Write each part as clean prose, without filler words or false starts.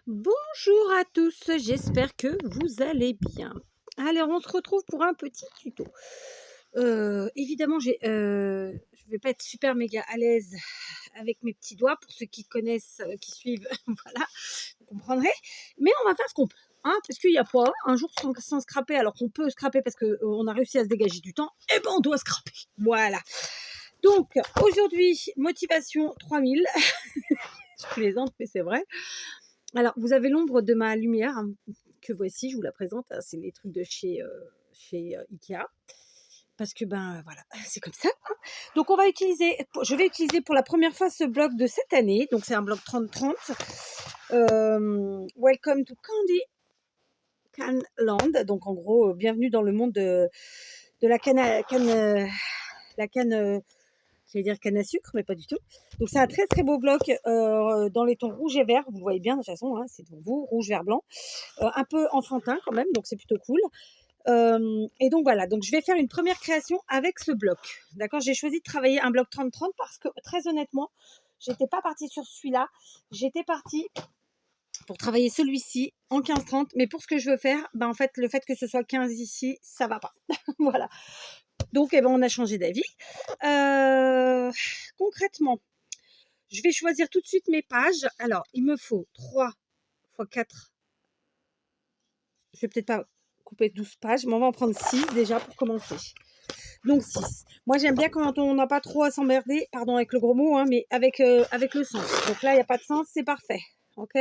Bonjour à tous, j'espère que vous allez bien. Allez, on se retrouve pour un petit tuto. Évidemment, je vais pas être super méga à l'aise avec mes petits doigts, pour ceux qui connaissent, qui suivent, voilà, vous comprendrez. Mais on va faire ce qu'on peut, hein, parce qu'il n'y a pas un jour sans scraper, alors qu'on peut scraper parce qu'on a réussi à se dégager du temps, et ben on doit scraper. Voilà. Donc, aujourd'hui, motivation 3000. Je plaisante, mais c'est vrai. Alors, vous avez l'ombre de ma lumière, hein, que voici, je vous la présente, hein, c'est les trucs de chez Ikea. Parce que ben voilà, c'est comme ça, hein. Donc je vais utiliser pour la première fois ce bloc de cette année. Donc c'est un bloc 30-30. Welcome to Canland. Donc en gros, bienvenue dans le monde de la canne, j'allais dire canne à sucre, mais pas du tout. Donc c'est un très très beau bloc dans les tons rouge et vert. Vous le voyez bien de toute façon, hein, c'est devant vous, rouge, vert, blanc. Un peu enfantin quand même, donc c'est plutôt cool. Et donc voilà, donc je vais faire une première création avec ce bloc. D'accord, j'ai choisi de travailler un bloc 30-30 parce que très honnêtement, j'étais pas partie sur celui-là. J'étais partie pour travailler celui-ci en 15-30, mais pour ce que je veux faire, ben en fait, le fait que ce soit 15 ici, ça va pas. Voilà. Donc, eh ben, on a changé d'avis. Concrètement, je vais choisir tout de suite mes pages. Alors, il me faut 3 x 4. Je vais peut-être pas couper 12 pages, mais on va en prendre 6 déjà pour commencer. Donc 6. Moi, j'aime bien quand on n'a pas trop à s'emmerder, pardon avec le gros mot, hein, mais avec le sens. Donc là, il n'y a pas de sens, c'est parfait. Ok.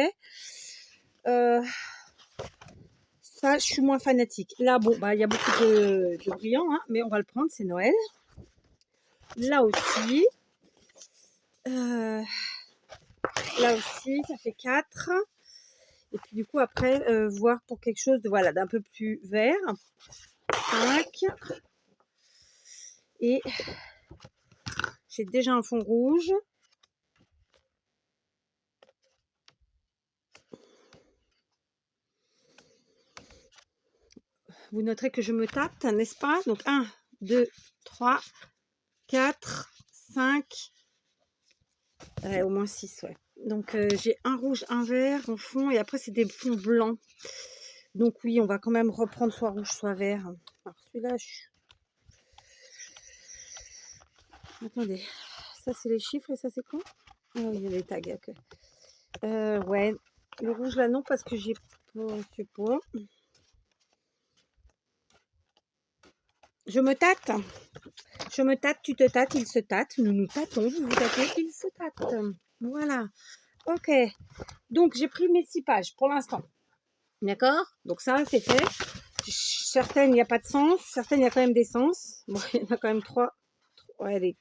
Ça, je suis moins fanatique. Là, bon, bah, il y a beaucoup de brillant, hein, mais on va le prendre, c'est Noël. Là aussi. Là aussi, ça fait 4. Et puis du coup, après, voir pour quelque chose de voilà, d'un peu plus vert. 5. Et j'ai déjà un fond rouge. Vous noterez que je me tâte, n'est-ce pas? Donc 1, 2, 3, 4, 5. Ouais, au moins 6, ouais. Donc j'ai un rouge, un vert en fond. Et après, c'est des fonds blancs. Donc oui, on va quand même reprendre soit rouge, soit vert. Alors celui-là, attendez. Ça, c'est les chiffres et ça, c'est quoi? Ah oui, il y a les tags, ok. Ouais, le rouge là non parce que j'ai pas, je sais pas. Je me tâte, tu te tâtes, il se tâte, nous nous tâtons, vous vous tâtez, il se tâte. Voilà. Ok. Donc j'ai pris mes 6 pages pour l'instant. D'accord? Donc ça c'est fait. Certaines il n'y a pas de sens, certaines il y a quand même des sens. Bon, il y en a quand même 3. Ouais, allez.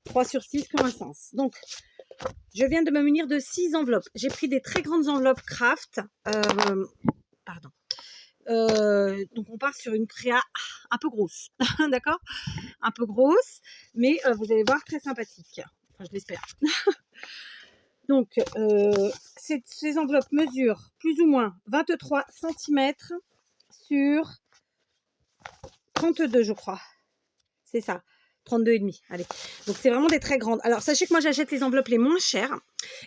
3 sur 6 qui ont un sens. Donc je viens de me munir de 6 enveloppes. J'ai pris des très grandes enveloppes craft. Pardon. Donc on part sur une créa un peu grosse, d'accord? Un peu grosse, mais vous allez voir très sympathique. Enfin, je l'espère. Donc ces enveloppes mesurent plus ou moins 23 cm sur 32, je crois. C'est ça. 32,5. Allez. Donc c'est vraiment des très grandes. Alors sachez que moi j'achète les enveloppes les moins chères.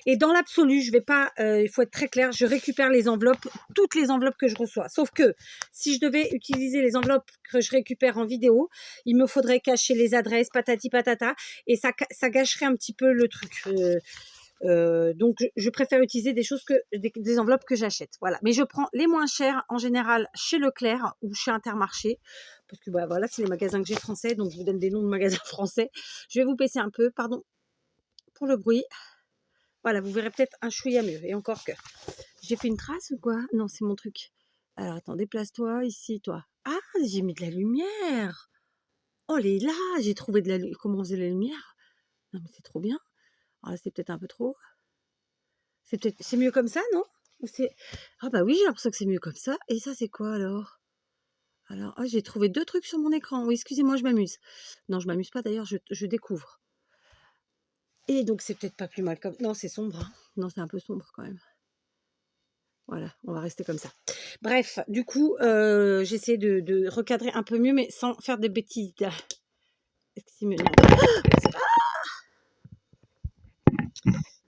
Et dans l'absolu, je vais pas, il faut être très clair, je récupère les enveloppes, toutes les enveloppes que je reçois. Sauf que si je devais utiliser les enveloppes que je récupère en vidéo, il me faudrait cacher les adresses, patati patata, et ça gâcherait un petit peu le truc. Donc je préfère utiliser des choses des enveloppes que j'achète. Voilà. Mais je prends les moins chères en général chez Leclerc ou chez Intermarché. Parce que bah, voilà, c'est les magasins que j'ai français, donc je vous donne des noms de magasins français. Je vais vous baisser un peu, pardon pour le bruit. Voilà, vous verrez peut-être un chouïa mieux. Et encore que. J'ai fait une trace ou quoi? Non, c'est mon truc. Alors attends, déplace-toi ici, toi. Ah, j'ai mis de la lumière. Oh, elle est là. J'ai trouvé de la lumière. Comment on faisait la lumière? Non, mais c'est trop bien. Ah, c'est peut-être un peu trop. C'est mieux comme ça, non? Ah bah oui, j'ai l'impression que c'est mieux comme ça. Et ça, c'est quoi alors? Alors, ah, j'ai trouvé 2 trucs sur mon écran. Oui, excusez-moi, je m'amuse. Non, je m'amuse pas d'ailleurs, je découvre. Et donc, c'est peut-être pas plus mal comme. Non, c'est sombre, hein. Non, c'est un peu sombre quand même. Voilà, on va rester comme ça. Bref, du coup, j'essaie de recadrer un peu mieux, mais sans faire des bêtises. Excusez-moi.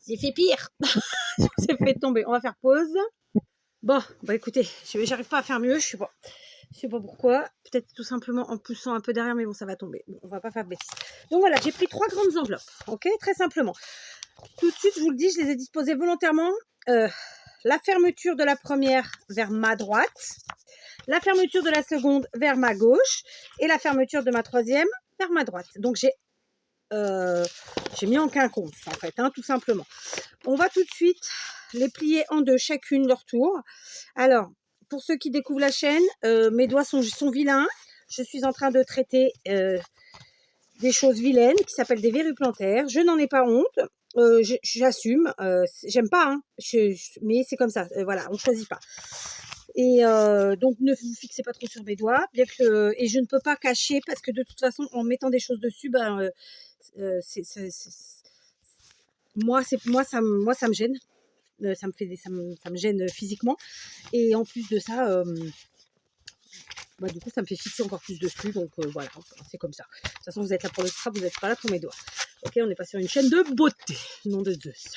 J'ai fait pire. Je vous ai fait tomber. On va faire pause. Bon, bah écoutez, j'arrive pas à faire mieux. Je sais pas pourquoi. Peut-être tout simplement en poussant un peu derrière, mais bon, ça va tomber. Bon, on va pas faire de bêtises. Donc voilà, j'ai pris 3 grandes enveloppes. Ok, très simplement. Tout de suite, je vous le dis, je les ai disposées volontairement. La fermeture de la première vers ma droite, la fermeture de la seconde vers ma gauche et la fermeture de ma troisième vers ma droite. Donc j'ai mis en quinconce en fait, hein, tout simplement. On va tout de suite les plier en deux, chacune leur tour. Alors, pour ceux qui découvrent la chaîne, mes doigts sont vilains. Je suis en train de traiter des choses vilaines qui s'appellent des verrues plantaires. Je n'en ai pas honte. J'assume. J'aime pas, hein, mais c'est comme ça. Voilà, on choisit pas. Et donc, ne vous fixez pas trop sur mes doigts. Bien que, et je ne peux pas cacher parce que de toute façon, en mettant des choses dessus, ben, moi, ça me gêne. Ça me gêne physiquement. Et en plus de ça, bah, du coup, ça me fait fixer encore plus dessus. Donc voilà, c'est comme ça. De toute façon, vous êtes là pour le scrap, vous n'êtes pas là pour mes doigts. Ok, on n'est pas sur une chaîne de beauté, nom de Zeus.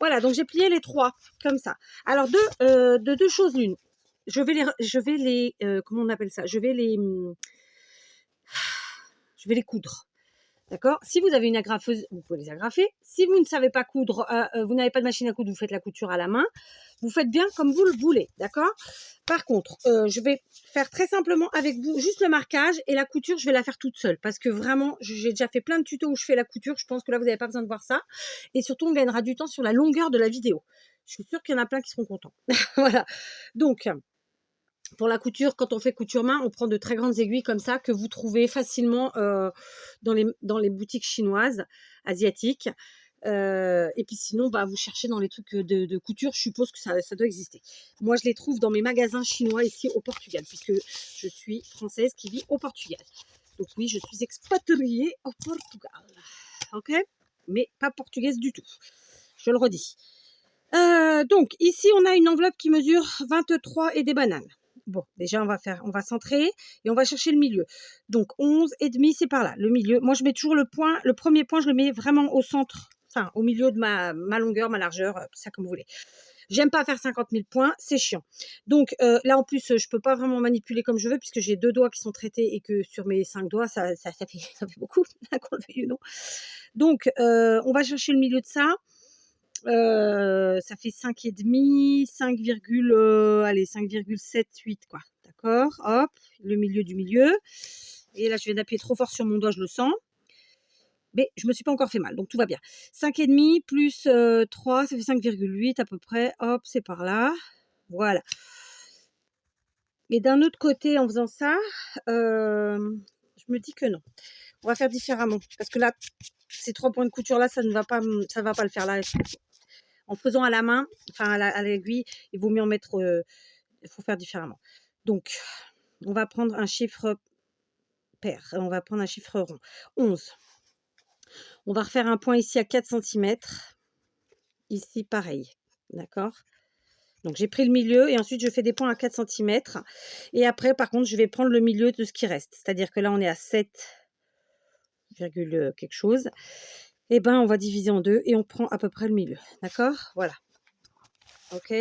Voilà, donc j'ai plié les 3 comme ça. Alors, de 2 choses l'une. Je vais les comment on appelle ça? Je vais les coudre. D'accord? Si vous avez une agrafeuse, vous pouvez les agrafer. Si vous ne savez pas coudre, vous n'avez pas de machine à coudre, vous faites la couture à la main. Vous faites bien comme vous le voulez. D'accord? Par contre, je vais faire très simplement avec vous juste le marquage et la couture, je vais la faire toute seule. Parce que vraiment, j'ai déjà fait plein de tutos où je fais la couture. Je pense que là, vous n'avez pas besoin de voir ça. Et surtout, on gagnera du temps sur la longueur de la vidéo. Je suis sûre qu'il y en a plein qui seront contents. Voilà. Donc, pour la couture, quand on fait couture main, on prend de très grandes aiguilles comme ça que vous trouvez facilement dans les boutiques chinoises, asiatiques. Et puis sinon, bah, vous cherchez dans les trucs de couture, je suppose que ça doit exister. Moi, je les trouve dans mes magasins chinois ici au Portugal, puisque je suis française qui vit au Portugal. Donc oui, je suis expatriée au Portugal. Ok? Mais pas portugaise du tout. Je le redis. Donc, ici, on a une enveloppe qui mesure 23 et des bananes. Bon, déjà, on va centrer et on va chercher le milieu. Donc, 11 et demi, c'est par là, le milieu. Moi, je mets toujours le premier point, je le mets vraiment au centre, enfin, au milieu de ma longueur, ma largeur, ça comme vous voulez. J'aime pas faire 50 000 points, c'est chiant. Donc, là, en plus, je peux pas vraiment manipuler comme je veux puisque j'ai 2 doigts qui sont traités et que sur mes 5 doigts, ça fait beaucoup, qu'on le veuille ou non. Donc, on va chercher le milieu de ça. Ça fait 5,5, 5, allez, 5,78 quoi. D'accord, hop, le milieu du milieu. Et là, je viens d'appuyer trop fort sur mon doigt, je le sens. Mais je me suis pas encore fait mal, donc tout va bien. 5,5 plus 3, ça fait 5,8 à peu près. Hop, c'est par là. Voilà. Et d'un autre côté, en faisant ça, je me dis que non. On va faire différemment. Parce que là, ces 3 points de couture là, ça va pas le faire là. En faisant à la main, enfin à l'aiguille, il vaut mieux en mettre, il faut faire différemment. Donc, on va prendre un chiffre pair, on va prendre un chiffre rond. 11. On va refaire un point ici à 4 centimètres. Ici, pareil. D'accord? Donc, j'ai pris le milieu et ensuite, je fais des points à 4 centimètres. Et après, par contre, je vais prendre le milieu de ce qui reste. C'est-à-dire que là, on est à 7, quelque chose. Et ben, on va diviser en deux et on prend à peu près le milieu. D'accord? Voilà. Ok,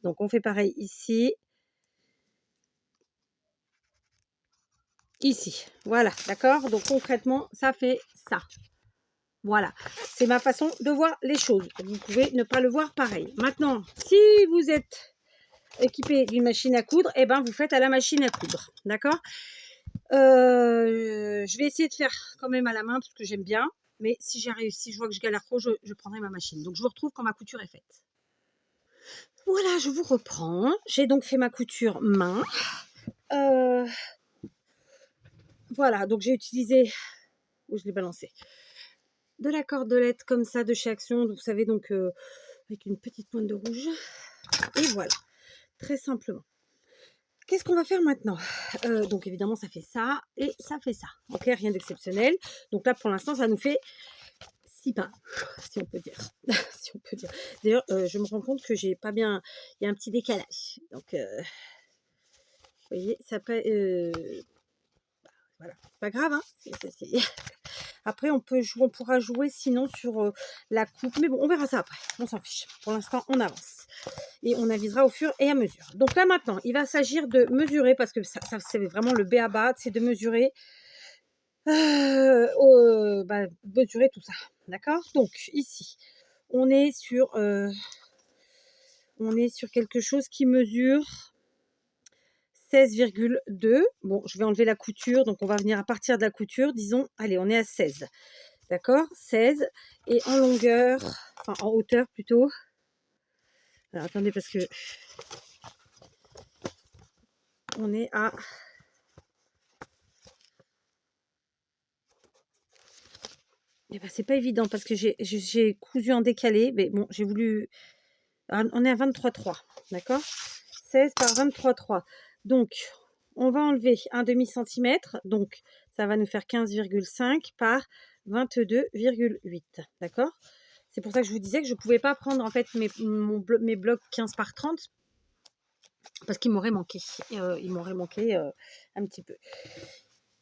donc on fait pareil ici. Ici, voilà, d'accord? Donc concrètement, ça fait ça. Voilà, c'est ma façon de voir les choses. Vous pouvez ne pas le voir pareil. Maintenant, si vous êtes équipé d'une machine à coudre, eh ben vous faites à la machine à coudre, d'accord? Je vais essayer de faire quand même à la main parce que j'aime bien. Mais si j'arrive, si je vois que je galère trop, je prendrai ma machine. Donc je vous retrouve quand ma couture est faite. Voilà, je vous reprends. J'ai donc fait ma couture main. Voilà, donc j'ai utilisé, où je l'ai balancé, de la cordelette comme ça de chez Action, vous savez, donc avec une petite pointe de rouge. Et voilà, très simplement. Qu'est-ce qu'on va faire maintenant? Donc évidemment, ça fait ça et ça fait ça. Ok, rien d'exceptionnel. Donc là, pour l'instant, ça nous fait 6 pains, si on peut dire. Si on peut dire. D'ailleurs, je me rends compte que j'ai pas bien. Il y a un petit décalage. Donc, vous voyez, ça peut. Voilà, c'est pas grave, hein. Après, on pourra jouer sinon sur la coupe. Mais bon, on verra ça après. On s'en fiche. Pour l'instant, on avance. Et on avisera au fur et à mesure. Donc là, maintenant, il va s'agir de mesurer, parce que ça c'est vraiment le b.a.-ba, c'est de mesurer, mesurer tout ça. D'accord? Donc, ici, on est sur quelque chose qui mesure 16,2. Bon, je vais enlever la couture, donc on va venir à partir de la couture. Disons, allez, on est à 16. D'accord? 16. Et en longueur, enfin en hauteur plutôt. Alors attendez, parce que on est à... Eh ben, c'est pas évident parce que j'ai cousu en décalé. Mais bon, j'ai voulu... On est à 23,3. D'accord? 16 par 23,3. Donc, on va enlever un demi-centimètre. Donc, ça va nous faire 15,5 par 22,8. D'accord? C'est pour ça que je vous disais que je ne pouvais pas prendre en fait mes blocs 15 par 30 parce qu'il m'aurait manqué. Un petit peu.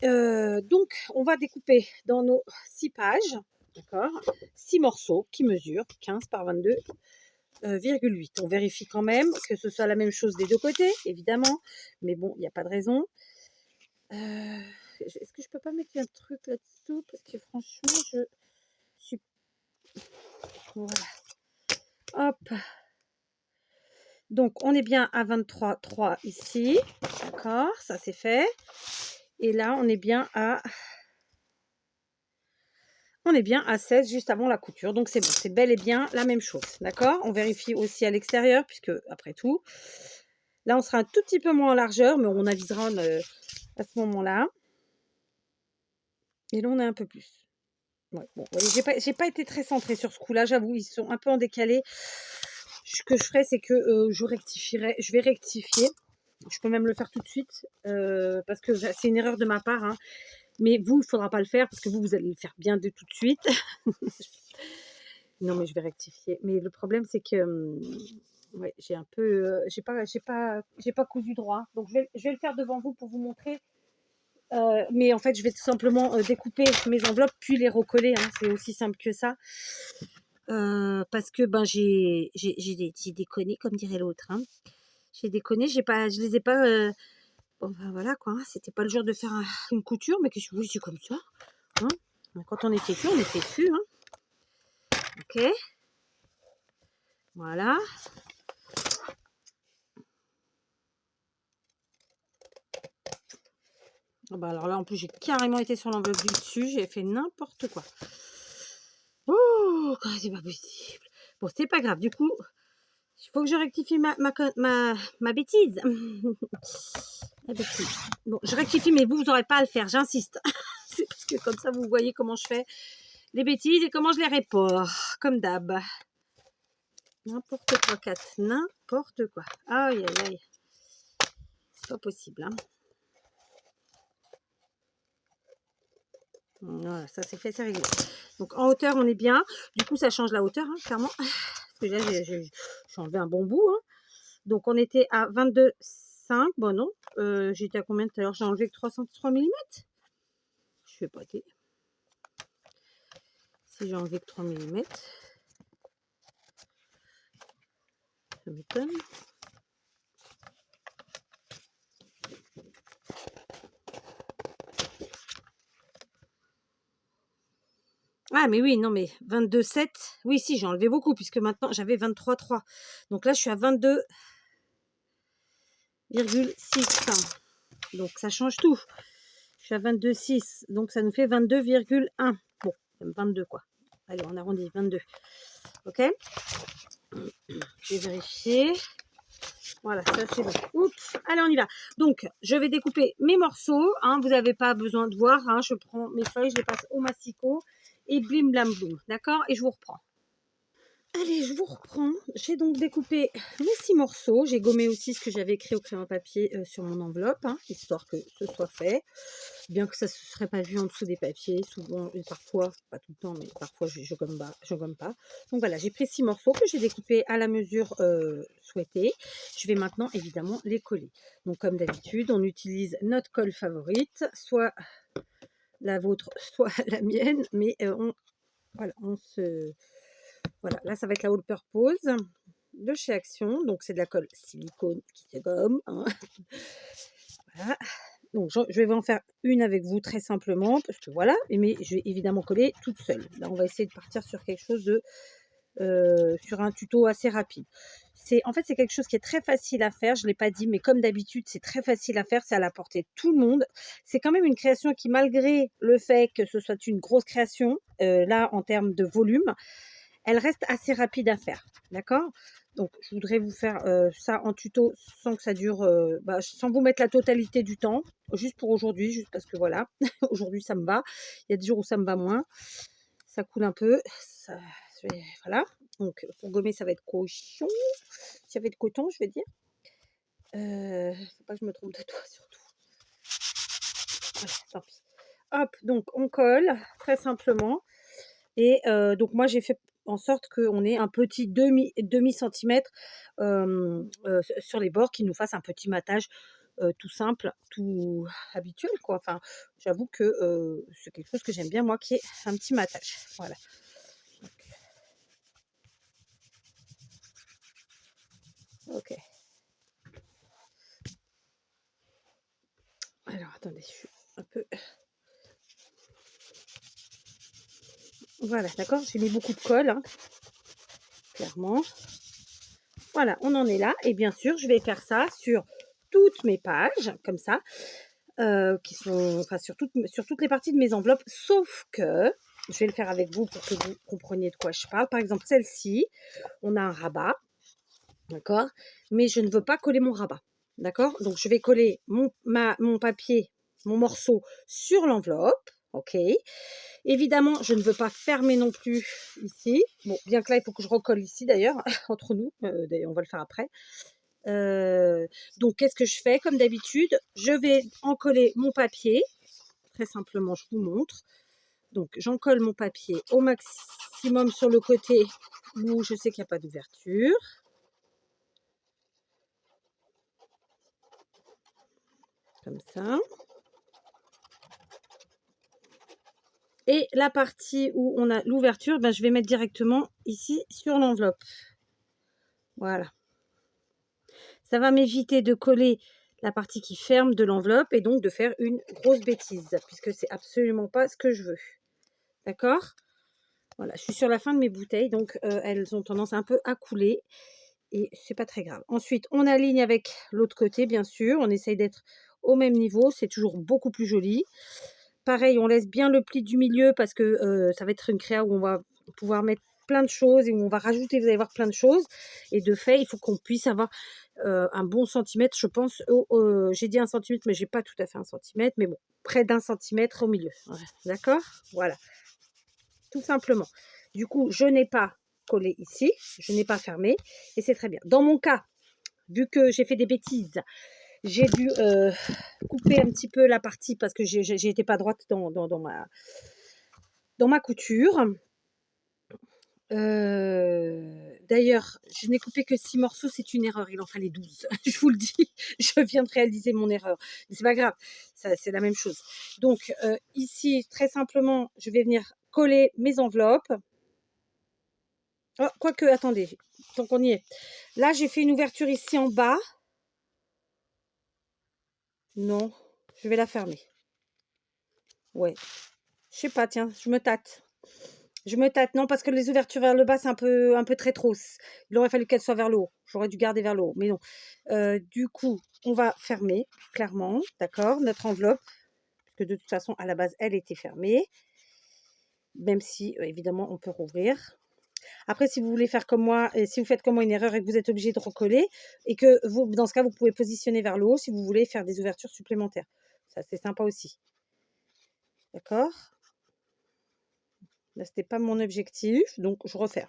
Donc, on va découper dans nos 6 pages, d'accord, 6 morceaux qui mesurent 15 par 22,8. On vérifie quand même que ce soit la même chose des deux côtés, évidemment, mais bon, il n'y a pas de raison. Est-ce que je peux pas mettre un truc là-dessous? Parce que franchement, je suis... Voilà. Hop. Donc, on est bien à 23,3 ici. D'accord, ça c'est fait. Et là, on est bien à 16 juste avant la couture. Donc, c'est bon, c'est bel et bien la même chose. D'accord? On vérifie aussi à l'extérieur, puisque, après tout, là, on sera un tout petit peu moins en largeur, mais on avisera à ce moment-là. Et là, on est un peu plus. Ouais, bon, vous voyez, j'ai pas été très centrée sur ce coup-là, j'avoue, ils sont un peu en décalé. Ce que je ferai, c'est que je vais rectifier. Je peux même le faire tout de suite, parce que c'est une erreur de ma part, hein. Mais vous, il ne faudra pas le faire, parce que vous allez le faire bien de tout de suite. Non, mais je vais rectifier. Mais le problème, c'est que ouais, j'ai un peu... j'ai pas cousu droit. Donc, je vais le faire devant vous pour vous montrer. Mais en fait, je vais tout simplement découper mes enveloppes, puis les recoller, hein. C'est aussi simple que ça. Parce que j'ai déconné, comme dirait l'autre, hein. J'ai déconné, je les ai pas... bon, ben voilà, quoi, hein. C'était pas le jour de faire une couture, mais que je vous dis comme ça, hein. Quand on est têtu, on est têtu, hein. Ok, voilà. Ah bah alors là, en plus, j'ai carrément été sur l'enveloppe du dessus. J'ai fait n'importe quoi. Oh, c'est pas possible. Bon, c'est pas grave. Du coup, il faut que je rectifie ma bêtise. La bêtise. Bon, je rectifie, mais vous n'aurez pas à le faire. J'insiste. C'est parce que comme ça, vous voyez comment je fais les bêtises et comment je les répare. Comme d'hab. N'importe quoi, Kat. N'importe quoi. Aïe, aïe, aïe. C'est pas possible, hein. Voilà, ça c'est fait, c'est réglé. Donc en hauteur, on est bien. Du coup, ça change la hauteur, hein, clairement. Parce que là, j'ai enlevé un bon bout, hein. Donc on était à 22,5. Bon, non. J'étais à combien tout à l'heure? J'ai enlevé que 3 mm. Je fais pas été. Si j'ai enlevé que 3 mm. Ça m'étonne. Ah, mais oui, non, mais 22,7. Oui, si, j'ai enlevé beaucoup, puisque maintenant, j'avais 23,3. Donc là, je suis à 22,6. Donc, ça change tout. Je suis à 22,6. Donc, ça nous fait 22,1. Bon, même 22, quoi. Allez, on arrondit, 22. Ok? Je vais vérifier. Voilà, ça c'est bon. Oups, allez, on y va. Donc, je vais découper mes morceaux, hein. Vous n'avez pas besoin de voir, hein. Je prends mes feuilles, je les passe au massicot et blim blam boum. D'accord? Et je vous reprends. Allez, je vous reprends. J'ai donc découpé mes 6 morceaux. J'ai gommé aussi ce que j'avais écrit au crayon à papier sur mon enveloppe, hein, histoire que ce soit fait. Bien que ça ne se serait pas vu en dessous des papiers, souvent, et parfois, pas tout le temps, mais parfois je gomme pas. Donc voilà, j'ai pris 6 morceaux que j'ai découpés à la mesure souhaitée. Je vais maintenant évidemment les coller. Donc comme d'habitude, on utilise notre colle favorite, soit la vôtre, soit la mienne, mais voilà, voilà, là, ça va être la All Purpose de chez Action. Donc, c'est de la colle silicone qui se gomme, hein. Voilà. Donc, je vais en faire une avec vous très simplement, parce que voilà, mais je vais évidemment coller toute seule. Là, on va essayer de partir sur quelque chose de, sur un tuto assez rapide. En fait, c'est quelque chose qui est très facile à faire, je ne l'ai pas dit, mais comme d'habitude, c'est très facile à faire, c'est à la portée de tout le monde. C'est quand même une création qui, malgré le fait que ce soit une grosse création, là, en termes de volume, elle reste assez rapide à faire, d'accord? Donc, je voudrais vous faire ça en tuto sans que ça dure, sans vous mettre la totalité du temps, juste pour aujourd'hui, juste parce que voilà, aujourd'hui ça me va. Il y a des jours où ça me va moins, ça coule un peu, voilà. Donc, pour gommer, ça va être cochon, ça va être coton, je vais dire. Faut pas que je me trompe de toi surtout. Voilà, tant pis. Hop, donc on colle très simplement. Et donc moi j'ai fait en sorte qu'on ait un petit demi centimètre sur les bords qui nous fasse un petit matage tout simple, tout habituel quoi. Enfin, j'avoue que c'est quelque chose que j'aime bien moi qui est un petit matage. Voilà. Ok. Alors attendez, je suis un peu. Voilà, d'accord. J'ai mis beaucoup de colle, hein, clairement. Voilà, on en est là. Et bien sûr, je vais faire ça sur toutes mes pages, comme ça. Qui sont enfin sur toutes les parties de mes enveloppes, sauf que je vais le faire avec vous pour que vous compreniez de quoi je parle. Par exemple, celle-ci, on a un rabat, d'accord? Mais je ne veux pas coller mon rabat, d'accord? Donc je vais coller mon papier, mon morceau sur l'enveloppe, ok? Évidemment, je ne veux pas fermer non plus ici. Bon, bien que là, il faut que je recolle ici d'ailleurs, entre nous. D'ailleurs, on va le faire après. Donc, qu'est-ce que je fais? Comme d'habitude, je vais encoller mon papier. Très simplement, je vous montre. Donc, j'encolle mon papier au maximum sur le côté où je sais qu'il n'y a pas d'ouverture. Comme ça. Et la partie où on a l'ouverture, ben, je vais mettre directement ici sur l'enveloppe. Voilà. Ça va m'éviter de coller la partie qui ferme de l'enveloppe et donc de faire une grosse bêtise, puisque c'est absolument pas ce que je veux. D'accord? Voilà, je suis sur la fin de mes bouteilles, donc elles ont tendance un peu à couler et c'est pas très grave. Ensuite, on aligne avec l'autre côté, bien sûr. On essaye d'être au même niveau, c'est toujours beaucoup plus joli. Pareil, on laisse bien le pli du milieu parce que ça va être une créa où on va pouvoir mettre plein de choses et où on va rajouter, vous allez voir, plein de choses. Et de fait, il faut qu'on puisse avoir un bon centimètre, je pense. J'ai dit 1 centimètre, mais j'ai pas tout à fait 1 centimètre, mais bon, près d'1 centimètre au milieu. Ouais, d'accord? Voilà, tout simplement. Du coup, je n'ai pas collé ici, je n'ai pas fermé et c'est très bien. Dans mon cas, vu que j'ai fait des bêtises, j'ai dû couper un petit peu la partie parce que j'ai été pas droite dans ma couture. D'ailleurs, je n'ai coupé que 6 morceaux, c'est une erreur, il en fallait 12. Je vous le dis, je viens de réaliser mon erreur. Mais c'est pas grave, c'est la même chose. Donc, ici, très simplement, je vais venir coller mes enveloppes. Oh, quoique, attendez, tant qu'on y est. Là, j'ai fait une ouverture ici en bas. Non, je vais la fermer. Ouais. Je sais pas, tiens, je me tâte. Je me tâte, non, parce que les ouvertures vers le bas, c'est un peu très trop. Il aurait fallu qu'elle soit vers le haut. J'aurais dû garder vers le haut, mais non. Du coup, on va fermer, clairement, d'accord, notre enveloppe, parce que de toute façon, à la base, elle était fermée, même si, évidemment, on peut rouvrir. Après, si vous voulez faire comme moi, et si vous faites comme moi une erreur et que vous êtes obligé de recoller, et que vous, dans ce cas, vous pouvez positionner vers le haut si vous voulez faire des ouvertures supplémentaires. Ça, c'est sympa aussi. D'accord? Là, c'était pas mon objectif, donc je refais.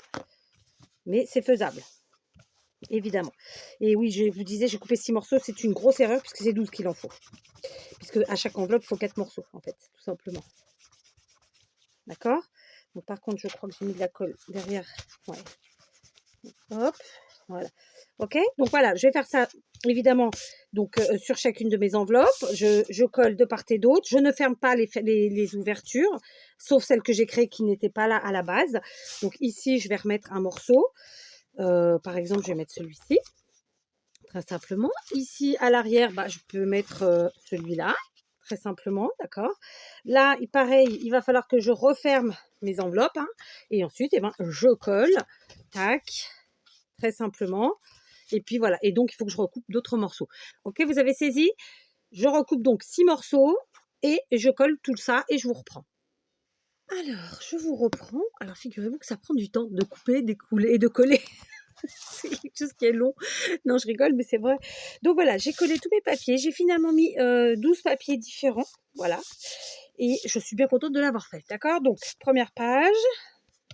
Mais c'est faisable, évidemment. Et oui, je vous disais, j'ai coupé 6 morceaux, c'est une grosse erreur puisque c'est 12 qu'il en faut. Puisque à chaque enveloppe, il faut 4 morceaux, en fait, tout simplement. D'accord? Donc par contre, je crois que j'ai mis de la colle derrière. Ouais. Hop, Voilà. OK? Donc voilà, je vais faire ça évidemment donc sur chacune de mes enveloppes. Je colle de part et d'autre. Je ne ferme pas les ouvertures, sauf celles que j'ai créées qui n'étaient pas là à la base. Donc ici, je vais remettre un morceau. Par exemple, je vais mettre celui-ci, très simplement. Ici, à l'arrière, bah, je peux mettre celui-là, très simplement, d'accord? Là, pareil, il va falloir que je referme mes enveloppes, hein, et ensuite, eh ben, je colle, tac, très simplement. Et puis voilà, et donc il faut que je recoupe d'autres morceaux. OK, vous avez saisi? Je recoupe donc 6 morceaux et je colle tout ça et je vous reprends. Alors, je vous reprends. Alors, figurez-vous que ça prend du temps de couper, d'écouler et de coller. C'est quelque chose qui est long. Non, je rigole, mais c'est vrai. Donc voilà, j'ai collé tous mes papiers. J'ai finalement mis 12 papiers différents. Voilà. Et je suis bien contente de l'avoir fait. D'accord? Donc, première page,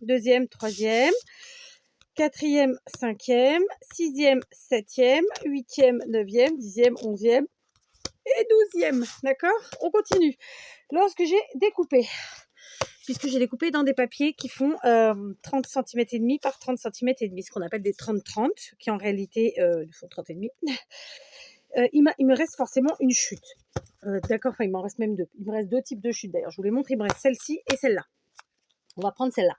deuxième, troisième, quatrième, cinquième, sixième, septième, huitième, neuvième, dixième, onzième et douzième. D'accord? On continue. Lorsque j'ai découpé, puisque j'ai découpé dans des papiers qui font 30 cm et demi par 30 cm et demi, ce qu'on appelle des 30-30, qui en réalité font 30 et demi. Il me reste forcément une chute. D'accord, enfin il m'en reste même deux. Il me reste deux types de chutes d'ailleurs. Je vous les montre, il me reste celle-ci et celle-là. On va prendre celle-là.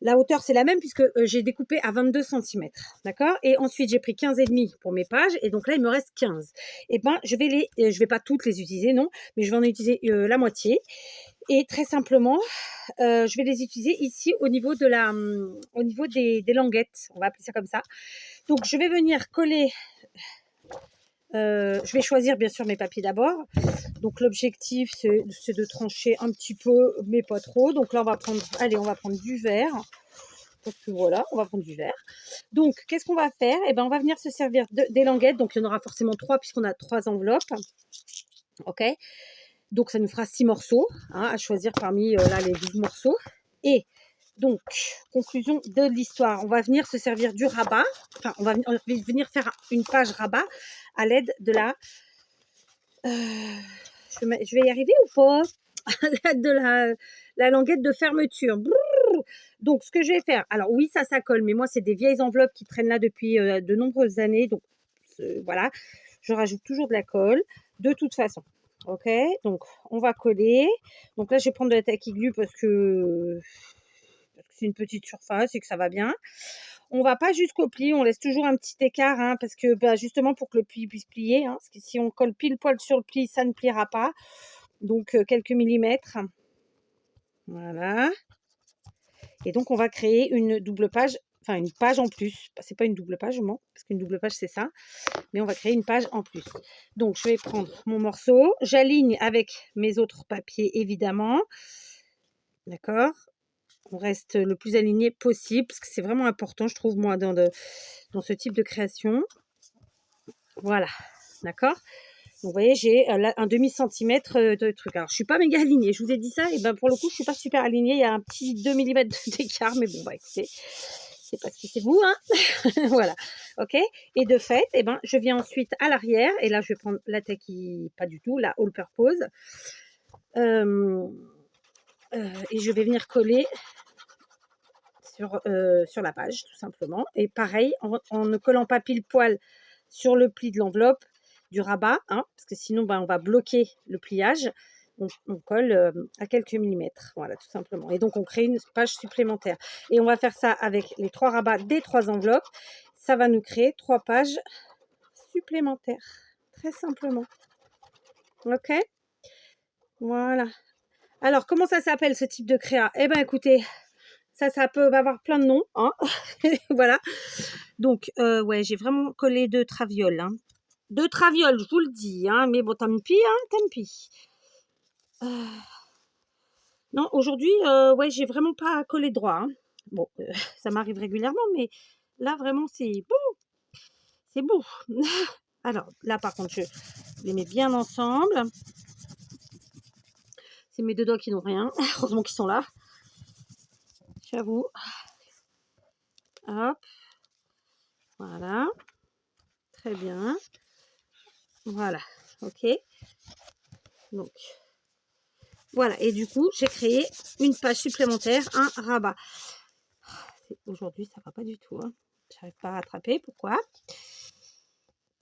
La hauteur, c'est la même puisque j'ai découpé à 22 cm. D'accord? Et ensuite, j'ai pris 15,5 pour mes pages. Et donc là, il me reste 15. Et ben, je vais pas toutes les utiliser, non. Mais je vais en utiliser la moitié. Et très simplement, je vais les utiliser ici au niveau au niveau des languettes. On va appeler ça comme ça. Donc, je vais venir coller. Je vais choisir bien sûr mes papiers d'abord. Donc l'objectif c'est de trancher un petit peu, mais pas trop. Donc là on va prendre du vert. Parce que voilà, on va prendre du vert. Donc qu'est-ce qu'on va faire? Eh ben on va venir se servir des languettes. Donc il y en aura forcément 3 puisqu'on a 3 enveloppes. Ok. Donc ça nous fera 6 morceaux hein, à choisir parmi là les 12 morceaux. Et donc, conclusion de l'histoire, on va venir se servir du rabat. Enfin, on va venir faire une page rabat à l'aide de la je vais y arriver ou pas? De la languette de fermeture. Brrr. Donc, ce que je vais faire, alors oui, ça colle, mais moi, c'est des vieilles enveloppes qui traînent là depuis de nombreuses années. Donc, voilà, je rajoute toujours de la colle, de toute façon. OK, donc on va coller. Donc là, je vais prendre de la tacky glue parce que c'est une petite surface et que ça va bien. On va pas jusqu'au pli, on laisse toujours un petit écart hein, parce que bah, justement pour que le pli puisse plier. Hein, parce que si on colle pile poil sur le pli, ça ne pliera pas. Donc quelques millimètres. Voilà. Et donc on va créer une double page, enfin une page en plus. C'est pas une double page, je mens, parce qu'une double page c'est ça. Mais on va créer une page en plus. Donc je vais prendre mon morceau, j'aligne avec mes autres papiers évidemment. D'accord? On reste le plus aligné possible parce que c'est vraiment important, je trouve, moi, dans ce type de création. Voilà, d'accord? Donc, vous voyez, j'ai là un demi-centimètre de truc. Alors, je suis pas méga alignée, je vous ai dit ça, et ben pour le coup, je suis pas super alignée. Il y a un petit 2 millimètres d'écart, mais bon, bah écoutez, c'est parce que c'est vous, hein? Voilà, ok? Et de fait, et ben, je viens ensuite à l'arrière, et là, je vais prendre la taille pas du tout, la all purpose. Et je vais venir coller sur la page, tout simplement. Et pareil, en ne collant pas pile poil sur le pli de l'enveloppe du rabat, hein, parce que sinon, ben, on va bloquer le pliage. On colle à quelques millimètres, voilà, tout simplement. Et donc, on crée une page supplémentaire. Et on va faire ça avec les 3 rabats des 3 enveloppes. Ça va nous créer 3 pages supplémentaires, très simplement. OK? Voilà. Alors, comment ça s'appelle ce type de créa? Eh ben, écoutez, ça peut avoir plein de noms, hein. Voilà. Donc, ouais, j'ai vraiment collé 2 travioles, hein. 2 travioles, je vous le dis, hein, mais bon, tant pis, hein, tant pis. Non, aujourd'hui, ouais, j'ai vraiment pas collé droit, hein. Bon, ça m'arrive régulièrement, mais là, vraiment, c'est bon, c'est bon. Alors, là, par contre, je les mets bien ensemble. C'est mes 2 doigts qui n'ont rien. Heureusement qu'ils sont là. J'avoue. Hop. Voilà. Très bien. Voilà. OK. Donc, voilà. Et du coup, j'ai créé une page supplémentaire, un rabat. Aujourd'hui, ça va pas du tout. Hein. j'arrive pas à rattraper, pourquoi?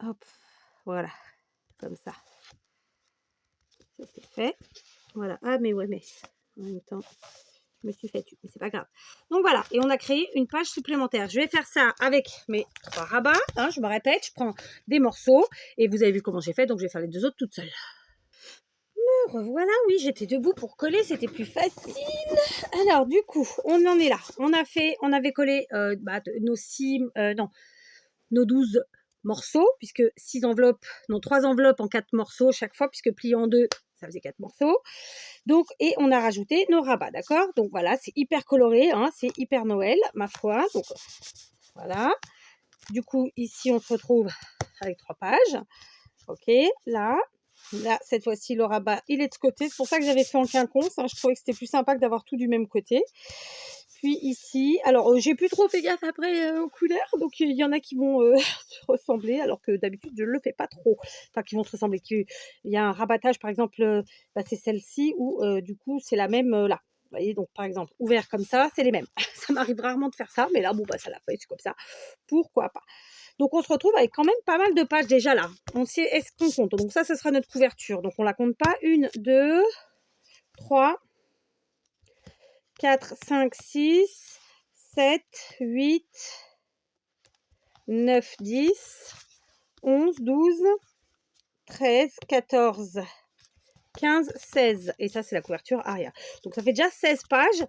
Hop, voilà, comme ça. Ça c'est fait. Voilà, ah mais ouais, mais en même temps, je me suis fait tuer, mais c'est pas grave. Donc voilà, et on a créé une page supplémentaire. Je vais faire ça avec mes 3 rabats, hein, je me répète, je prends des morceaux, et vous avez vu comment j'ai fait, donc je vais faire les 2 autres toute seule. Me revoilà, oui, j'étais debout pour coller, c'était plus facile. Alors du coup, on en est là. On avait collé nos 6, non, nos 12 morceaux, puisque 6 enveloppes, non, 3 enveloppes en 4 morceaux chaque fois, puisque plié en 2, ça faisait 4 morceaux. Donc, et on a rajouté nos rabats, d'accord? Donc voilà, c'est hyper coloré, hein, c'est hyper Noël, ma foi. Donc voilà. Du coup, ici, on se retrouve avec 3 pages. Ok, là, cette fois-ci, le rabat, il est de ce côté. C'est pour ça que j'avais fait en quinconce, hein. Je trouvais que c'était plus sympa que d'avoir tout du même côté. Puis ici, alors j'ai plus trop fait gaffe après aux couleurs, donc il y en a qui vont se ressembler, alors que d'habitude je ne le fais pas trop. Enfin, qui vont se ressembler. Il y a un rabattage, par exemple, c'est celle-ci où du coup c'est la même là. Vous voyez, donc par exemple, ouvert comme ça, c'est les mêmes. Ça m'arrive rarement de faire ça, mais là, bon, ça l'a fait, c'est comme ça. Pourquoi pas? Donc on se retrouve avec quand même pas mal de pages déjà là. On sait, est-ce qu'on compte? Donc ça, ce sera notre couverture. Donc on la compte pas. 1, 2, 3, 4, 5, 6, 7, 8, 9, 10, 11, 12, 13, 14, 15, 16. Et ça, c'est la couverture arrière. Donc ça fait déjà 16 pages.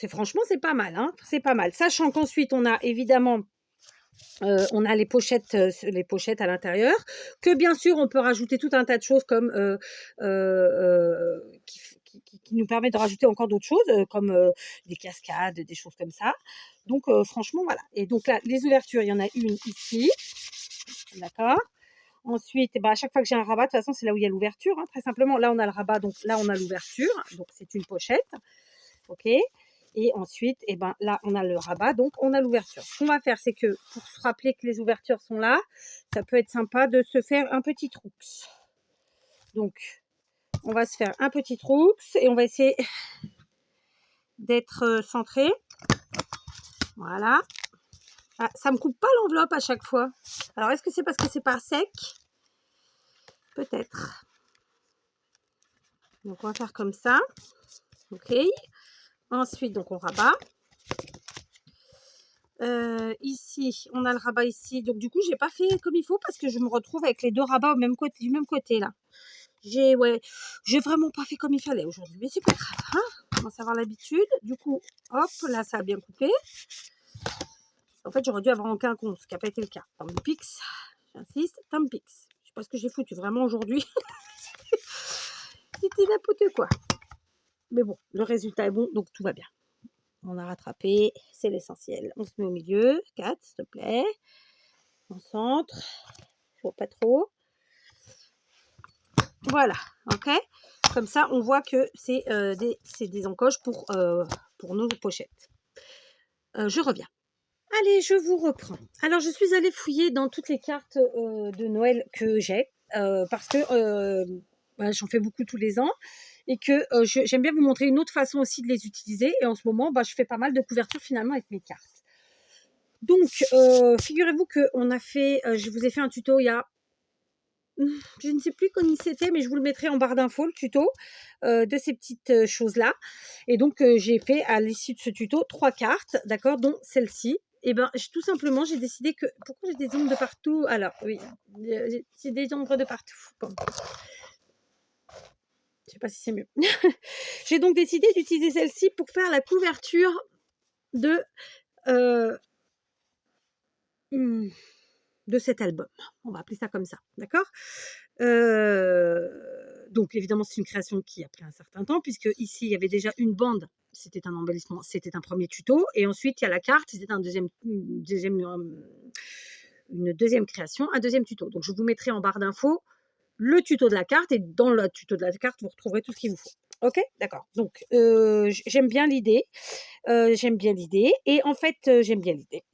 Franchement, c'est pas mal, hein. C'est pas mal. Sachant qu'ensuite, on a évidemment on a les pochettes à l'intérieur, que bien sûr on peut rajouter tout un tas de choses comme qui nous permet de rajouter encore d'autres choses, comme des cascades, des choses comme ça. Donc franchement voilà. Et donc là, les ouvertures, il y en a une ici, d'accord. Ensuite, à chaque fois que j'ai un rabat, de toute façon c'est là où il y a l'ouverture, hein, très simplement. Là on a le rabat, donc là on a l'ouverture, donc c'est une pochette, ok. Et ensuite, là, on a le rabat, donc on a l'ouverture. Ce qu'on va faire, c'est que pour se rappeler que les ouvertures sont là, ça peut être sympa de se faire un petit trou. Donc, on va se faire un petit trou et on va essayer d'être centré. Voilà. Ah, ça ne me coupe pas l'enveloppe à chaque fois. Alors, est-ce que c'est parce que c'est pas sec? Peut-être. Donc, on va faire comme ça. Ok. Ensuite, donc on rabat. Ici, on a le rabat ici. Donc, du coup, j'ai pas fait comme il faut parce que je me retrouve avec les 2 rabats du même côté, là. J'ai vraiment pas fait comme il fallait aujourd'hui. Mais c'est pas grave, hein. On commence à avoir l'habitude. Du coup, hop, là, ça a bien coupé. En fait, j'aurais dû avoir un quinconce, ce qui n'a pas été le cas. Tampix, j'insiste, Tampix. Je sais pas ce que j'ai foutu vraiment aujourd'hui. C'était n'importe quoi. Mais bon, le résultat est bon, donc tout va bien. On a rattrapé, c'est l'essentiel. On se met au milieu. 4, s'il te plaît. On centre. Je vois pas trop. Voilà, ok. Comme ça, on voit que c'est des encoches pour nos pochettes. Je reviens. Allez, je vous reprends. Alors, je suis allée fouiller dans toutes les cartes de Noël que j'ai, parce que j'en fais beaucoup tous les ans, et que j'aime bien vous montrer une autre façon aussi de les utiliser. Et en ce moment, je fais pas mal de couvertures finalement avec mes cartes. Donc, figurez-vous que je vous ai fait un tuto il y a... Je ne sais plus quand c'était, mais je vous le mettrai en barre d'infos, le tuto de ces petites choses-là. Et donc, j'ai fait à l'issue de ce tuto 3 cartes, d'accord, dont celle-ci. Et tout simplement, j'ai décidé que... Pourquoi j'ai des ombres de partout? Alors, oui, j'ai des ombres de partout. Bon. Je ne sais pas si c'est mieux. J'ai donc décidé d'utiliser celle-ci pour faire la couverture de cet album. On va appeler ça comme ça, d'accord. Donc évidemment, c'est une création qui a pris un certain temps, puisque ici, il y avait déjà une bande, c'était un embellissement, c'était un premier tuto, et ensuite, il y a la carte, c'était une deuxième création, un deuxième tuto. Donc je vous mettrai en barre d'infos le tuto de la carte, et dans le tuto de la carte, vous retrouverez tout ce qu'il vous faut. Ok, d'accord. Donc, j'aime bien l'idée. Et en fait, j'aime bien l'idée.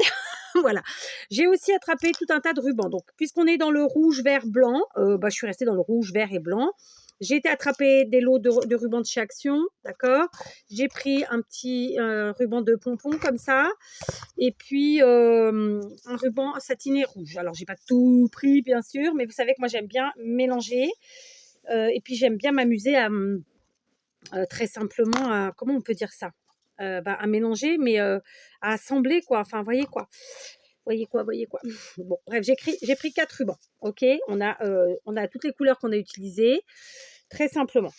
Voilà. J'ai aussi attrapé tout un tas de rubans. Donc, puisqu'on est dans le rouge, vert, blanc, je suis restée dans le rouge, vert et blanc. J'ai été attraper des lots de rubans de chez Action, d'accord. J'ai pris un petit ruban de pompon comme ça, et puis un ruban satiné rouge. Alors, j'ai pas tout pris, bien sûr, mais vous savez que moi, j'aime bien mélanger, et puis j'aime bien m'amuser à très simplement, comment on peut dire ça, à mélanger, mais à assembler, quoi. Enfin, voyez quoi. Voyez quoi. Bon, bref, j'ai pris 4 rubans. Ok, on a toutes les couleurs qu'on a utilisées, très simplement.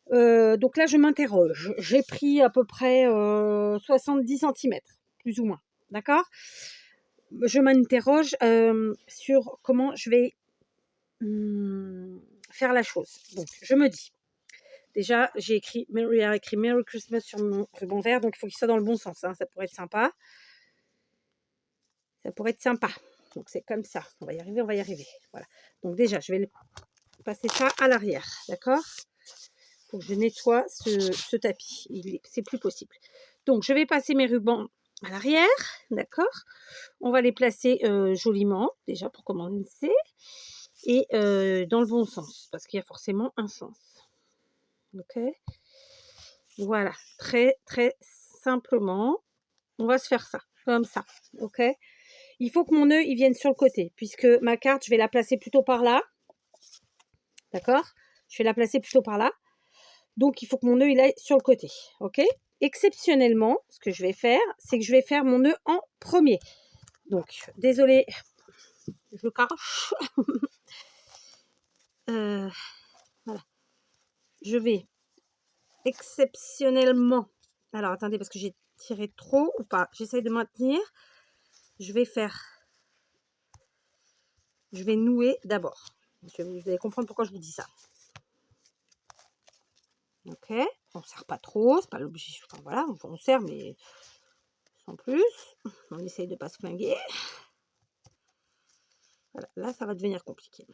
Donc là, je m'interroge. J'ai pris à peu près 70 centimètres, plus ou moins. D'accord. Je m'interroge sur comment je vais faire la chose. Donc, je me dis, déjà, j'ai écrit Merry Christmas sur mon ruban vert, donc il faut qu'il soit dans le bon sens. Hein, ça pourrait être sympa. Ça pourrait être sympa. Donc, c'est comme ça. On va y arriver, on va y arriver. Voilà. Donc, déjà, je vais passer ça à l'arrière. D'accord. Faut que je nettoie ce tapis. C'est plus possible. Donc, je vais passer mes rubans à l'arrière. D'accord. On va les placer joliment, déjà, pour commencer. Et dans le bon sens. Parce qu'il y a forcément un sens. Ok. Voilà. Très, très simplement. On va se faire ça. Comme ça. Ok. Il faut que mon nœud il vienne sur le côté. Puisque ma carte, je vais la placer plutôt par là. D'accord. Je vais la placer plutôt par là. Donc, il faut que mon nœud il aille sur le côté. Ok. Exceptionnellement, ce que je vais faire, c'est que je vais faire mon nœud en premier. Donc, désolé, je le cache. Voilà. Je vais exceptionnellement. Alors, attendez, parce que j'ai tiré trop ou pas. J'essaye de maintenir. Je vais nouer d'abord. Vous allez comprendre pourquoi je vous dis ça. Ok. On ne serre pas trop. C'est pas l'objet. Enfin, voilà, on serre, mais sans plus. On essaye de ne pas se flinguer. Voilà, là, ça va devenir compliqué.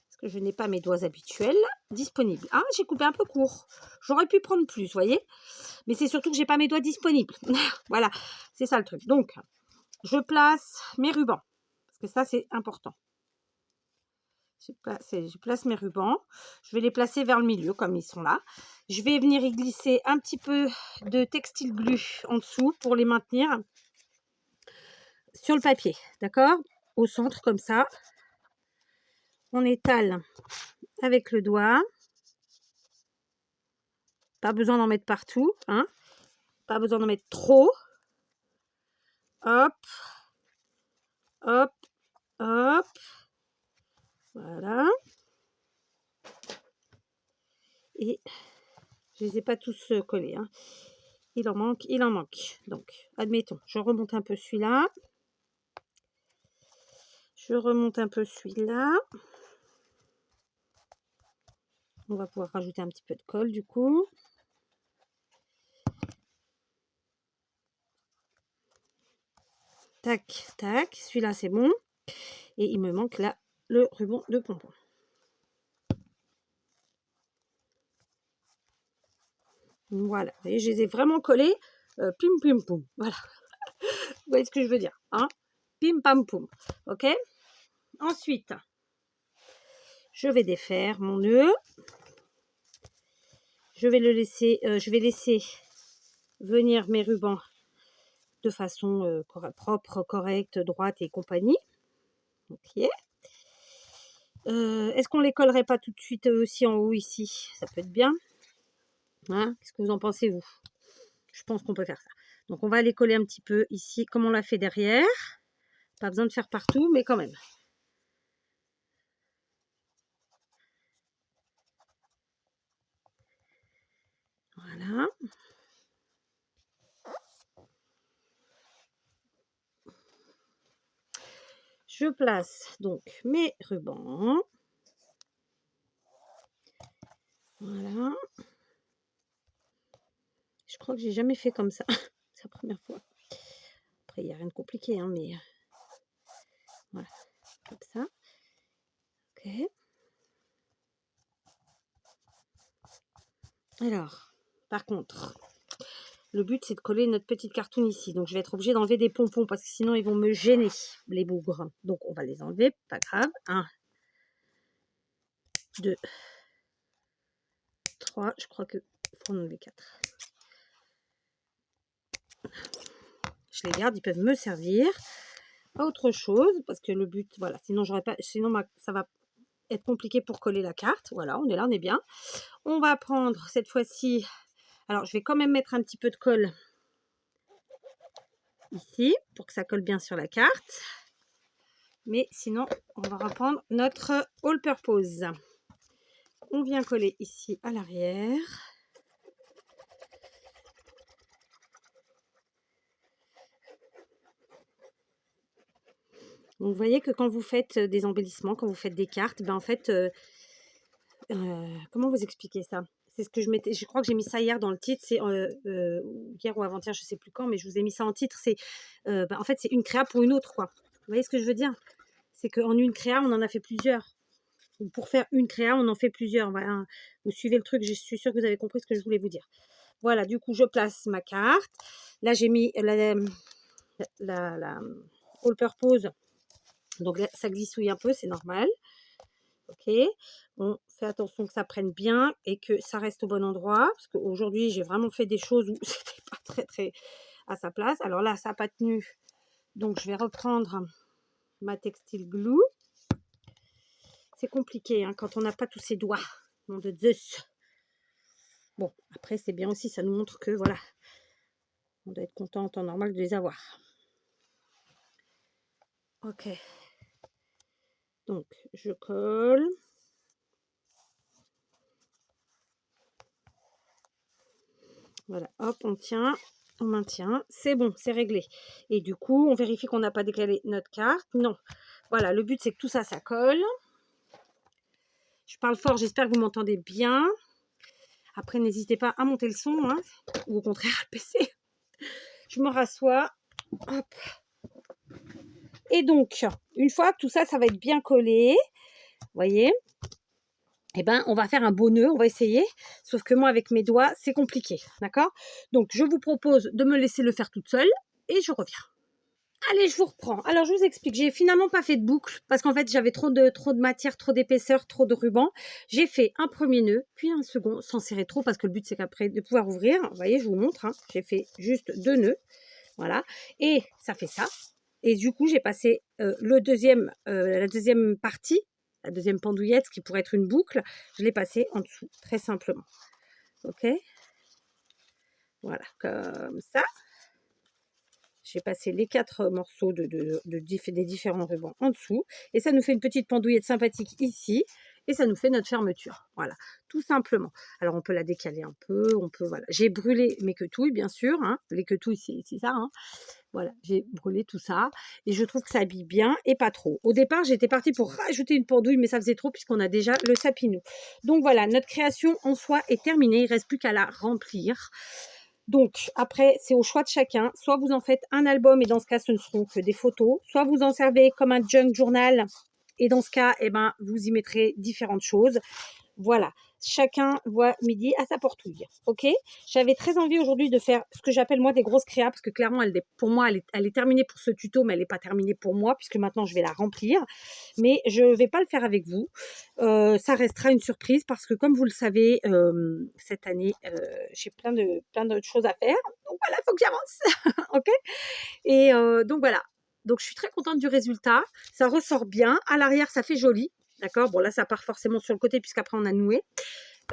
Parce que je n'ai pas mes doigts habituels disponibles. Ah, j'ai coupé un peu court. J'aurais pu prendre plus, vous voyez. Mais c'est surtout que j'ai pas mes doigts disponibles. Voilà, c'est ça le truc. Donc, je place mes rubans. Parce que ça, c'est important. Je place mes rubans. Je vais les placer vers le milieu, comme ils sont là. Je vais venir y glisser un petit peu de textile glu en dessous pour les maintenir sur le papier. D'accord. Au centre, comme ça. On étale avec le doigt. Pas besoin d'en mettre partout. Hein. Pas besoin d'en mettre trop. Hop. Hop. Hop. Voilà. Et je ne les ai pas tous collés. Hein. Il en manque. Donc, admettons, je remonte un peu celui-là. Je remonte un peu celui-là. On va pouvoir rajouter un petit peu de colle du coup. Tac, tac. Celui-là, c'est bon. Et il me manque là le ruban de pompon. Voilà. Vous voyez, je les ai vraiment collés. Pim, pim, poum. Voilà. Vous voyez ce que je veux dire. Hein, pim, pam, poum. Ok. Ensuite, je vais défaire mon nœud. Je vais laisser venir mes rubans de façon propre, correcte, droite et compagnie. Ok. Est-ce qu'on les collerait pas tout de suite aussi en haut ici? Ça peut être bien. Hein, qu'est-ce que vous en pensez, vous? Je pense qu'on peut faire ça. Donc, on va les coller un petit peu ici, comme on l'a fait derrière. Pas besoin de faire partout, mais quand même. Voilà. Je place donc mes rubans. Voilà. Je crois que j'ai jamais fait comme ça. C'est la première fois. Après, il n'y a rien de compliqué, hein, mais voilà. Comme ça. Ok. Alors, par contre, le but, c'est de coller notre petite cartoon ici. Donc, je vais être obligée d'enlever des pompons parce que sinon, ils vont me gêner, les bougres. Donc, on va les enlever. Pas grave. 1, 2, 3, je crois que faut en enlever 4. Je les garde, ils peuvent me servir à autre chose parce que le but, voilà, sinon j'aurais pas, sinon ça va être compliqué pour coller la carte. Voilà, on est là, on est bien. On va prendre cette fois-ci, alors je vais quand même mettre un petit peu de colle ici pour que ça colle bien sur la carte. Mais sinon, on va reprendre notre all purpose. On vient coller ici à l'arrière. Donc, vous voyez que quand vous faites des embellissements, quand vous faites des cartes, ben en fait, comment vous expliquer ça? C'est ce que je crois que j'ai mis ça hier dans le titre, c'est hier ou avant-hier, je ne sais plus quand, mais je vous ai mis ça en titre. C'est ben, en fait, c'est une créa pour une autre, quoi. Vous voyez ce que je veux dire? C'est qu'en une créa, on en a fait plusieurs. Ou pour faire une créa, on en fait plusieurs. Voilà. Vous suivez le truc, je suis sûre que vous avez compris ce que je voulais vous dire. Voilà, du coup, je place ma carte. Là, j'ai mis la all purpose. Donc là, ça glissouille un peu, c'est normal. Ok, on fait attention que ça prenne bien et que ça reste au bon endroit. Parce qu'aujourd'hui, j'ai vraiment fait des choses où c'était pas très à sa place. Alors là, ça n'a pas tenu. Donc, je vais reprendre ma textile glue. C'est compliqué hein, quand on n'a pas tous ses doigts. Nom de Zeus. Bon, après, c'est bien aussi. Ça nous montre que, voilà, on doit être content en temps normal de les avoir. Ok. Donc, je colle. Voilà, hop, on tient, on maintient. C'est bon, c'est réglé. Et du coup, on vérifie qu'on n'a pas décalé notre carte. Non. Voilà, le but, c'est que tout ça, ça colle. Je parle fort, j'espère que vous m'entendez bien. Après, n'hésitez pas à monter le son, hein, ou au contraire, à le baisser. Je me rassois. Hop. Et donc, une fois tout ça, ça va être bien collé. Vous voyez, eh ben, on va faire un beau nœud, on va essayer. Sauf que moi, avec mes doigts, c'est compliqué. D'accord? Donc, je vous propose de me laisser le faire toute seule et je reviens. Allez, je vous reprends. Alors, je vous explique. J'ai finalement pas fait de boucle parce qu'en fait, j'avais trop de matière, trop d'épaisseur, trop de ruban. J'ai fait un premier nœud, puis un second, sans serrer trop parce que le but, c'est qu'après, de pouvoir ouvrir. Vous voyez, je vous montre. Hein, j'ai fait juste 2 nœuds. Voilà. Et ça fait ça. Et du coup, j'ai passé la deuxième partie, la deuxième pendouillette, qui pourrait être une boucle. Je l'ai passée en dessous, très simplement. OK? Voilà, comme ça. J'ai passé les 4 morceaux des différents rubans en dessous. Et ça nous fait une petite pendouillette sympathique ici. Et ça nous fait notre fermeture. Voilà, tout simplement. Alors, on peut la décaler un peu. On peut, voilà. J'ai brûlé mes quetouilles, bien sûr. Hein. Les quetouilles, c'est ça. Hein. Voilà, j'ai brûlé tout ça. Et je trouve que ça habille bien et pas trop. Au départ, j'étais partie pour rajouter une pendouille, mais ça faisait trop puisqu'on a déjà le sapinou. Donc, voilà, notre création en soi est terminée. Il ne reste plus qu'à la remplir. Donc, après, c'est au choix de chacun. Soit vous en faites un album et dans ce cas, ce ne seront que des photos. Soit vous en servez comme un junk journal et dans ce cas, eh ben, vous y mettrez différentes choses. Voilà, chacun voit midi à sa portouille. Ok, j'avais très envie aujourd'hui de faire ce que j'appelle moi des grosses créas parce que clairement, pour moi, elle est terminée pour ce tuto, mais elle n'est pas terminée pour moi puisque maintenant, je vais la remplir. Mais je ne vais pas le faire avec vous. Ça restera une surprise parce que comme vous le savez, cette année, j'ai plein d'autres choses à faire. Donc voilà, il faut que j'avance. Ok. Et donc voilà. Donc je suis très contente du résultat. Ça ressort bien. À l'arrière, ça fait joli. D'accord. Bon là, ça part forcément sur le côté puisqu'après on a noué.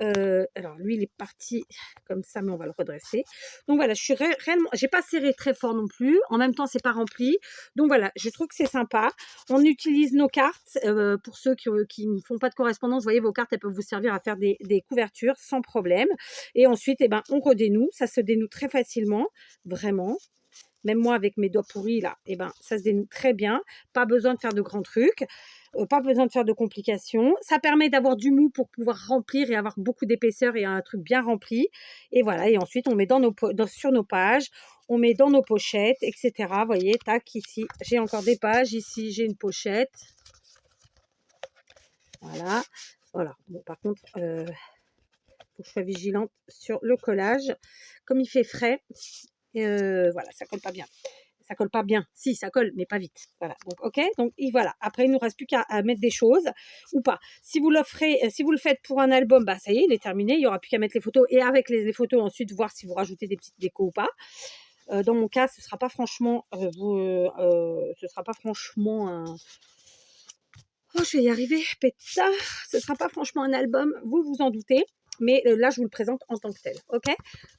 Alors lui, il est parti comme ça, mais on va le redresser. Donc voilà, je suis réellement, j'ai pas serré très fort non plus. En même temps, c'est pas rempli. Donc voilà, je trouve que c'est sympa. On utilise nos cartes pour ceux qui ne font pas de correspondance. Vous voyez, vos cartes, elles peuvent vous servir à faire des couvertures sans problème. Et ensuite, eh ben, on redénoue. Ça se dénoue très facilement, vraiment. Même moi, avec mes doigts pourris, là, eh ben, ça se dénoue très bien. Pas besoin de faire de grands trucs. Pas besoin de faire de complications. Ça permet d'avoir du mou pour pouvoir remplir et avoir beaucoup d'épaisseur et un truc bien rempli. Et voilà. Et ensuite, on met sur nos pages. On met dans nos pochettes, etc. Vous voyez, tac, ici, j'ai encore des pages. Ici, j'ai une pochette. Voilà. Voilà. Bon, par contre, faut que je sois vigilante sur le collage. Comme il fait frais, voilà, ça colle pas bien. ça colle pas bien. Si, ça colle, mais pas vite. Voilà. Donc, ok. Donc, et voilà. Après, il ne nous reste plus qu'à mettre des choses ou pas. Si vous l'offrez, si vous le faites pour un album, bah ça y est, il est terminé. Il n'y aura plus qu'à mettre les photos et avec les photos ensuite voir si vous rajoutez des petites décos ou pas. Dans mon cas, ce sera pas franchement, ce sera pas franchement un. Oh, je vais y arriver, pétard. Ce sera pas franchement un album, vous vous en doutez. Mais là, je vous le présente en tant que tel, ok?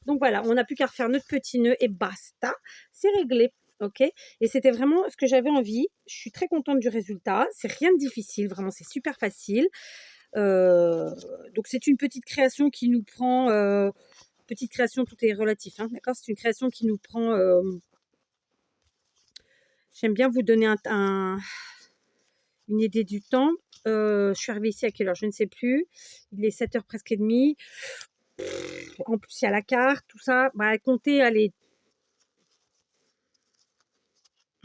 Donc voilà, on n'a plus qu'à refaire notre petit nœud et basta. C'est réglé, ok? Et c'était vraiment ce que j'avais envie. Je suis très contente du résultat. C'est rien de difficile, vraiment, c'est super facile. Donc c'est une petite création qui nous prend... petite création, tout est relatif, hein, d'accord? C'est une création qui nous prend... J'aime bien vous donner une idée du temps. Je suis arrivée ici à quelle heure? Je ne sais plus. Il est 7h presque et demie. En plus, il y a la carte, tout ça. Bah, comptez, allez.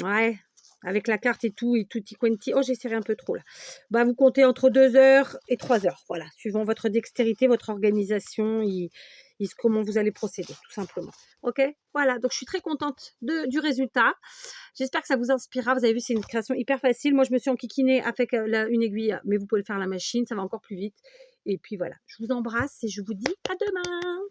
Ouais, avec la carte et tutti quanti. Oh, j'ai serré un peu trop là. Bah, vous comptez entre 2 heures et 3 heures. Voilà, suivant votre dextérité, votre organisation comment vous allez procéder, tout simplement. Ok, voilà. Donc, je suis très contente du résultat. J'espère que ça vous inspirera. Vous avez vu, c'est une création hyper facile. Moi, je me suis enquiquinée avec une aiguille, mais vous pouvez le faire à la machine, ça va encore plus vite. Et puis voilà, je vous embrasse et je vous dis à demain.